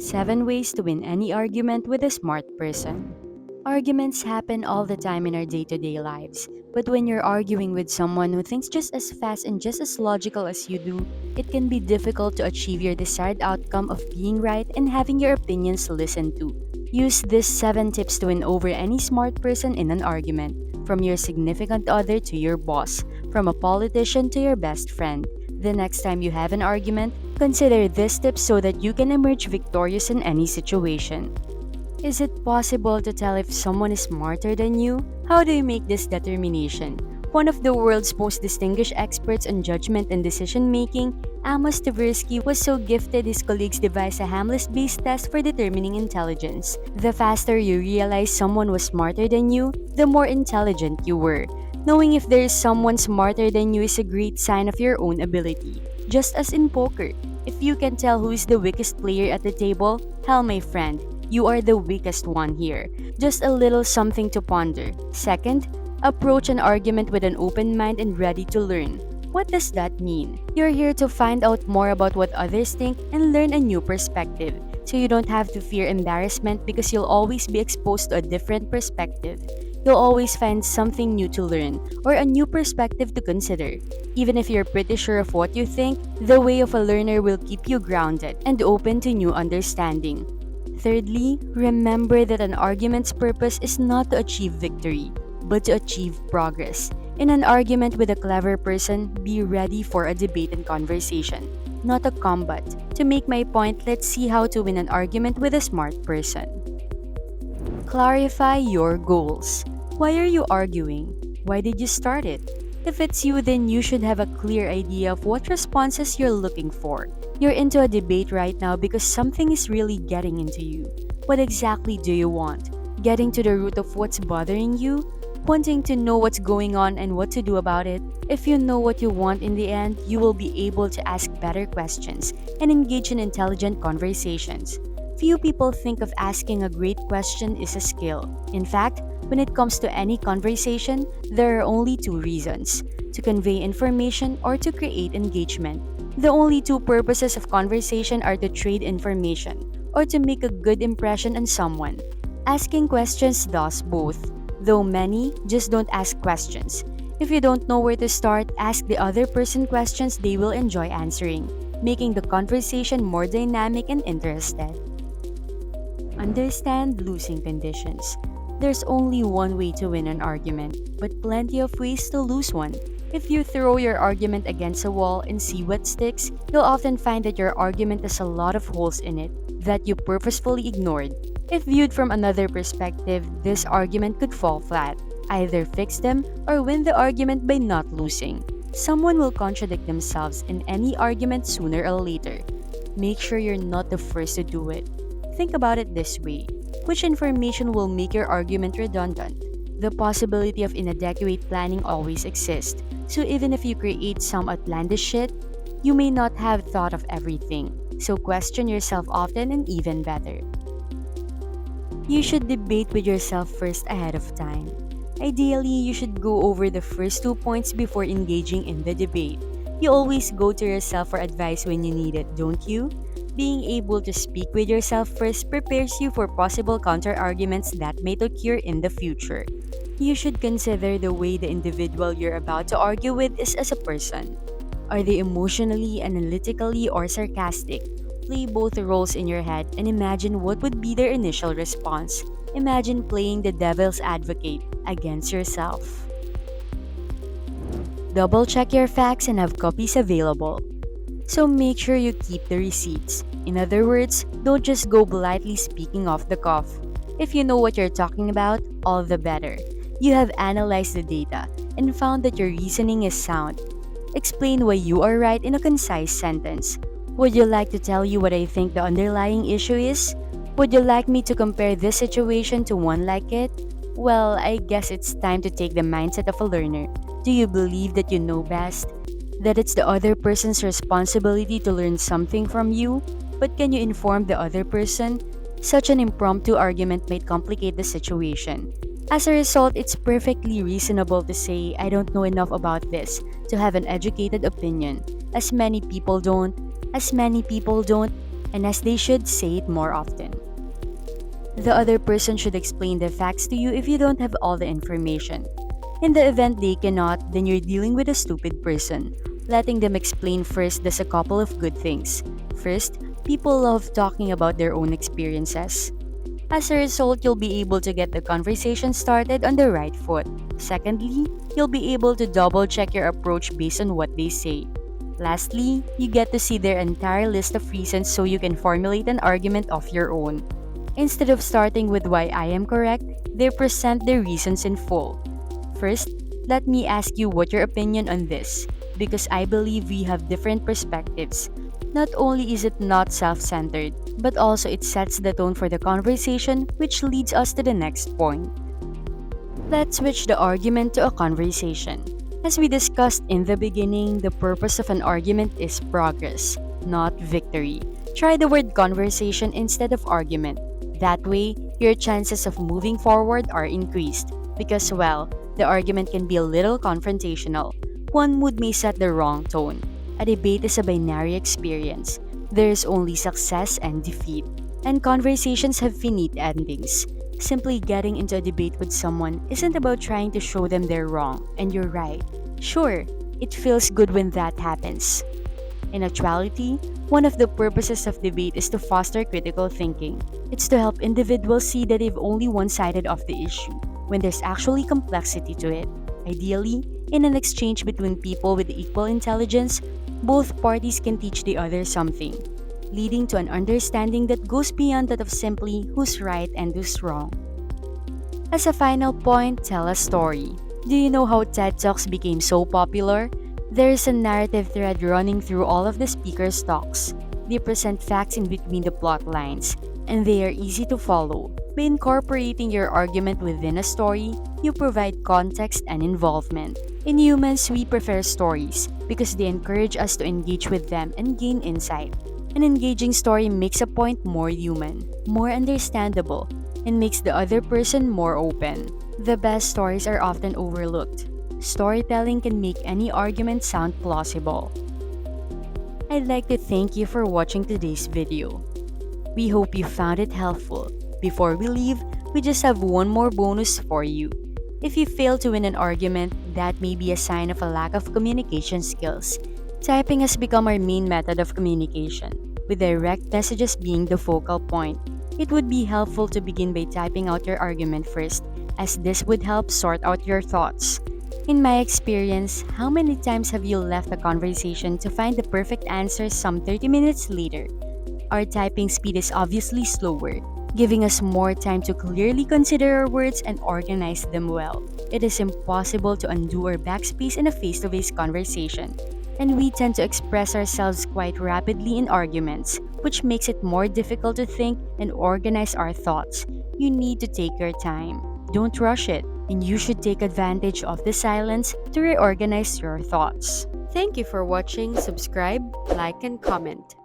7 ways to win any argument with a smart person. Arguments happen all the time in our day to day lives, but when you're arguing with someone who thinks just as fast and just as logical as you do, it can be difficult to achieve your desired outcome of being right and having your opinions listened to. Use these 7 tips to win over any smart person in an argument, from your significant other to your boss, from a politician to your best friend. The next time you have an argument, consider these tips so that you can emerge victorious in any situation. Is it possible to tell if someone is smarter than you? How do you make this determination? One of the world's most distinguished experts on judgment and decision making, Amos Tversky, was so gifted his colleagues devised a Hamlet based test for determining intelligence. The faster you realize someone was smarter than you, the more intelligent you were. Knowing if there is someone smarter than you is a great sign of your own ability. Just as in poker, if you can tell who is the weakest player at the table, hell, my friend, you are the weakest one here. Just a little something to ponder. Second, approach an argument with an open mind and ready to learn. What does that mean? You're here to find out more about what others think and learn a new perspective. So you don't have to fear embarrassment because you'll always be exposed to a different perspective. You'll always find something new to learn or a new perspective to consider. Even if you're pretty sure of what you think, the way of a learner will keep you grounded and open to new understanding. Thirdly, remember that an argument's purpose is not to achieve victory, but to achieve progress. In an argument with a clever person, be ready for a debate and conversation, not a combat. To make my point, let's see how to win an argument with a smart person. Clarify your goals. Why are you arguing? Why did you start it? If it's you, then you should have a clear idea of what responses you're looking for. You're into a debate right now because something is really getting into you. What exactly do you want? Getting to the root of what's bothering you? Wanting to know what's going on and what to do about it? If you know what you want in the end, you will be able to ask better questions and engage in intelligent conversations. Few people think of asking a great question is a skill. In fact, when it comes to any conversation, there are only two reasons: to convey information or to create engagement. The only two purposes of conversation are to trade information or to make a good impression on someone. Asking questions does both, though many just don't ask questions. If you don't know where to start, ask the other person questions they will enjoy answering, making the conversation more dynamic and interested. Understand losing conditions. There's only one way to win an argument, but plenty of ways to lose one. If you throw your argument against a wall and see what sticks, you'll often find that your argument has a lot of holes in it that you purposefully ignored. If viewed from another perspective, this argument could fall flat. Either fix them or win the argument by not losing. Someone will contradict themselves in any argument sooner or later. Make sure you're not the first to do it. Think about it this way: which information will make your argument redundant? The possibility of inadequate planning always exists, so even if you create some outlandish shit, you may not have thought of everything. So question yourself often and even better. You should debate with yourself first ahead of time. Ideally, you should go over the first 2 points before engaging in the debate. You always go to yourself for advice when you need it, don't you? Being able to speak with yourself first prepares you for possible counter-arguments that may occur in the future. You should consider the way the individual you're about to argue with is as a person. Are they emotionally, analytically, or sarcastic? Play both roles in your head and imagine what would be their initial response. Imagine playing the devil's advocate against yourself. Double check your facts and have copies available. So make sure you keep the receipts. In other words, don't just go blithely speaking off the cuff. If you know what you're talking about, all the better. You have analyzed the data and found that your reasoning is sound. Explain why you are right in a concise sentence. Would you like to tell you what I think the underlying issue is? Would you like me to compare this situation to one like it? Well, I guess it's time to take the mindset of a learner. Do you believe that you know best? That it's the other person's responsibility to learn something from you? But can you inform the other person? Such an impromptu argument might complicate the situation. As a result, it's perfectly reasonable to say, I don't know enough about this to have an educated opinion. As many people don't, and as they should say it more often. The other person should explain the facts to you if you don't have all the information. In the event they cannot, then you're dealing with a stupid person. Letting them explain first does a couple of good things. First, people love talking about their own experiences. As a result, you'll be able to get the conversation started on the right foot. Secondly, you'll be able to double check your approach based on what they say. Lastly, you get to see their entire list of reasons so you can formulate an argument of your own. Instead of starting with why I am correct, they present their reasons in full. First, let me ask you what your opinion on this, because I believe we have different perspectives. Not only is it not self-centered, but also it sets the tone for the conversation, which leads us to the next point. Let's switch the argument to a conversation. As we discussed in the beginning, the purpose of an argument is progress, not victory. Try the word conversation instead of argument. That way, your chances of moving forward are increased because, well, the argument can be a little confrontational. One mood may set the wrong tone. A debate is a binary experience. There is only success and defeat, and conversations have finite endings. Simply getting into a debate with someone isn't about trying to show them they're wrong and you're right. Sure, it feels good when that happens. In actuality, one of the purposes of debate is to foster critical thinking. It's to help individuals see that they've only one sided of the issue, when there's actually complexity to it. Ideally, in an exchange between people with equal intelligence, both parties can teach the other something, leading to an understanding that goes beyond that of simply who's right and who's wrong. As a final point, tell a story. Do you know how TED Talks became so popular? There is a narrative thread running through all of the speakers' talks. They present facts in between the plot lines, and they are easy to follow. By incorporating your argument within a story, you provide context and involvement. In humans, we prefer stories because they encourage us to engage with them and gain insight. An engaging story makes a point more human, more understandable, and makes the other person more open. The best stories are often overlooked. Storytelling can make any argument sound plausible. I'd like to thank you for watching today's video. We hope you found it helpful. Before we leave, we just have one more bonus for you. If you fail to win an argument, that may be a sign of a lack of communication skills. Typing has become our main method of communication, with direct messages being the focal point. It would be helpful to begin by typing out your argument first, as this would help sort out your thoughts. In my experience, how many times have you left a conversation to find the perfect answer some 30 minutes later? Our typing speed is obviously slower, giving us more time to clearly consider our words and organize them well. It is impossible to undo or backspace in a face-to-face conversation, and we tend to express ourselves quite rapidly in arguments, which makes it more difficult to think and organize our thoughts. You need to take your time. Don't rush it, and you should take advantage of the silence to reorganize your thoughts. Thank you for watching. Subscribe, like, and comment.